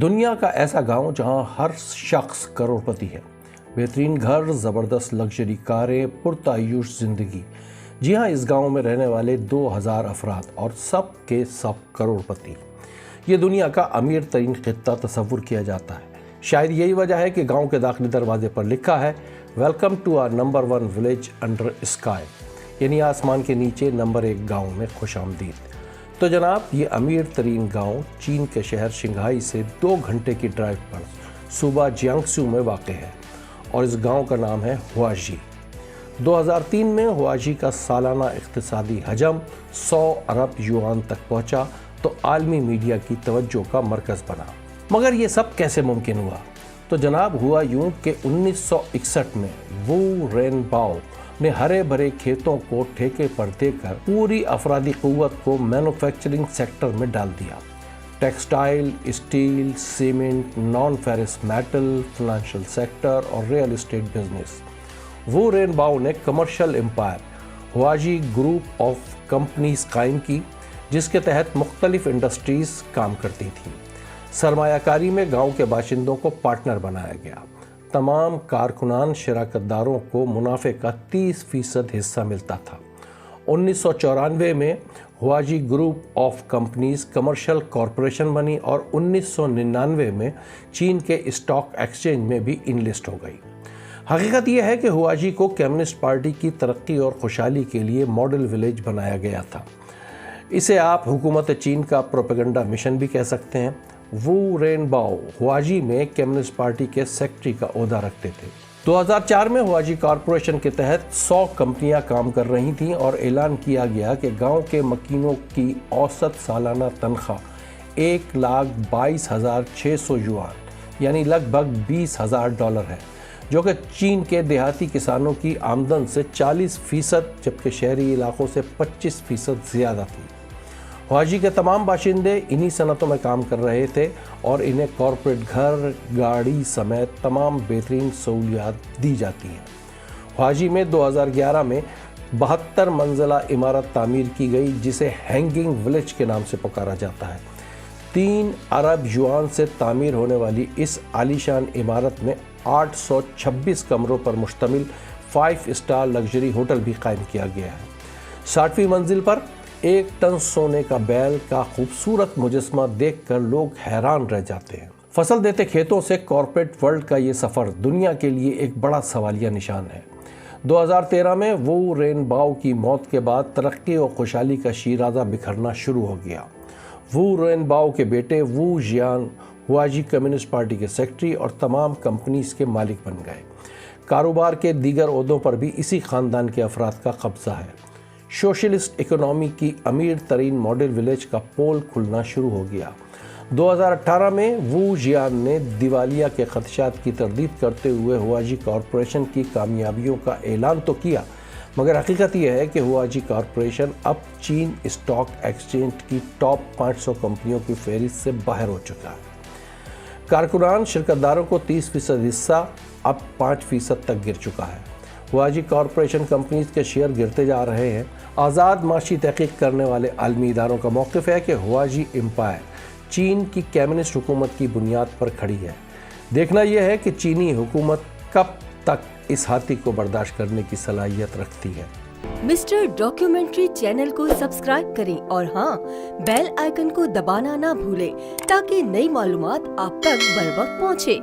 دنیا کا ایسا گاؤں جہاں ہر شخص کروڑپتی ہے، بہترین گھر، زبردست لگژری کاریں، پرتعیش زندگی۔ جی ہاں، اس گاؤں میں رہنے والے 2000 افراد اور سب کے سب کروڑپتی۔ یہ دنیا کا امیر ترین خطہ تصور کیا جاتا ہے۔ شاید یہی وجہ ہے کہ گاؤں کے داخلی دروازے پر لکھا ہے welcome to our number 1 village under sky, یعنی آسمان کے نیچے نمبر 1 گاؤں میں خوش آمدید۔ تو جناب، یہ امیر ترین گاؤں چین کے شہر شنگھائی سے 2 گھنٹے کی ڈرائیو پر صوبہ جیانگسو میں واقع ہے، اور اس گاؤں کا نام ہے ہواجی۔ 2003 میں ہواجی کا سالانہ اقتصادی حجم 100 ارب یوان تک پہنچا تو عالمی میڈیا کی توجہ کا مرکز بنا۔ مگر یہ سب کیسے ممکن ہوا؟ تو جناب، ہوا یوں کہ 1961 میں وو رین باؤ نے ہرے بھرے کھیتوں کو ٹھیکے پر دے کر پوری افرادی قوت کو مینوفیکچرنگ سیکٹر میں ڈال دیا۔ Textile, steel, cement, non ferrous metal, financial sector اور ریئل اسٹیٹ بزنس۔ وو رین باؤ نے کمرشل امپائر ہواجی گروپ آف کمپنیز قائم کی، جس کے تحت مختلف انڈسٹریز کام کرتی تھیں۔ سرمایہ کاری میں گاؤں کے باشندوں کو پارٹنر بنایا گیا۔ تمام کارکنان شراکت داروں کو منافع کا 30% حصہ ملتا تھا۔ 1994 میں ہواجی group of companies commercial corporation بنی اور 1999 میں چین کے اسٹاک ایکسچینج میں بھی انلسٹ ہو گئی۔ حقیقت یہ ہے کہ ہواجی کو کمیونسٹ پارٹی کی ترقی اور خوشحالی کے لیے ماڈل ولیج بنایا گیا تھا۔ اسے آپ حکومت چین کا پروپیگنڈا مشن بھی کہہ سکتے ہیں۔ وو رین باؤ ہواجی میں کمیونسٹ پارٹی کے سیکرٹری کا عہدہ رکھتے تھے۔ 2004 میں ہواجی کارپوریشن کے تحت 100 کمپنیاں کام کر رہی تھیں اور اعلان کیا گیا کہ گاؤں کے مکینوں کی اوسط سالانہ تنخواہ 1,22,600 یوان یعنی لگ بھگ $20,000 ہے، جو کہ چین کے دیہاتی کسانوں کی آمدن سے 40%، جبکہ شہری علاقوں سے 25% زیادہ تھی۔ ہواجی کے تمام باشندے انہی صنعتوں میں کام کر رہے تھے اور انہیں کارپوریٹ گھر، گاڑی سمیت تمام بہترین سہولیات دی جاتی ہیں۔ ہواجی میں 2011 میں 72 منزلہ عمارت تعمیر کی گئی، جسے ہینگنگ ولیج کے نام سے پکارا جاتا ہے۔ 3 ارب یوان سے تعمیر ہونے والی اس عالیشان عمارت میں 826 کمروں پر مشتمل 5 اسٹار لگژری ہوٹل بھی قائم کیا گیا ہے۔ 60ویں منزل پر 1 ٹن سونے کا بیل کا خوبصورت مجسمہ دیکھ کر لوگ حیران رہ جاتے ہیں۔ فصل دیتے کھیتوں سے کارپوریٹ ورلڈ کا یہ سفر دنیا کے لیے ایک بڑا سوالیہ نشان ہے۔ 2013 میں وو رین باؤ کی موت کے بعد ترقی اور خوشحالی کا شیرازہ بکھرنا شروع ہو گیا۔ وو رین باؤ کے بیٹے وو جیان ہواجی کمیونسٹ پارٹی کے سیکرٹری اور تمام کمپنیز کے مالک بن گئے۔ کاروبار کے دیگر عہدوں پر بھی اسی خاندان کے افراد کا قبضہ ہے۔ سوشلسٹ اکنامی کی امیر ترین ماڈل ولیج کا پول کھلنا شروع ہو گیا۔ 2018 میں وو جیان نے دیوالیہ کے خدشات کی تردید کرتے ہوئے ہواجی کارپوریشن کی کامیابیوں کا اعلان تو کیا، مگر حقیقت یہ ہے کہ ہواجی کارپوریشن اب چین اسٹاک ایکسچینج کی ٹاپ 500 کمپنیوں کی فہرست سے باہر ہو چکا ہے۔ کارکنان شرکت داروں کو 30% حصہ اب 5% تک گر چکا ہے۔ ہواجی کارپوریشن کمپنیز کے شیئر گرتے جا رہے ہیں۔ آزاد معاشی تحقیق کرنے والے عالمی اداروں کا موقف ہے کہ ہواجی امپائر چین کی کمیونسٹ حکومت کی بنیاد پر کھڑی ہے۔ دیکھنا یہ ہے کہ چینی حکومت کب تک اس ہاتھی کو برداشت کرنے کی صلاحیت رکھتی ہے۔ مسٹر ڈاکیومنٹری چینل کو سبسکرائب کریں اور ہاں، بیل آئیکن کو دبانا نہ بھولیں تاکہ نئی معلومات آپ تک بر وقت پہنچے۔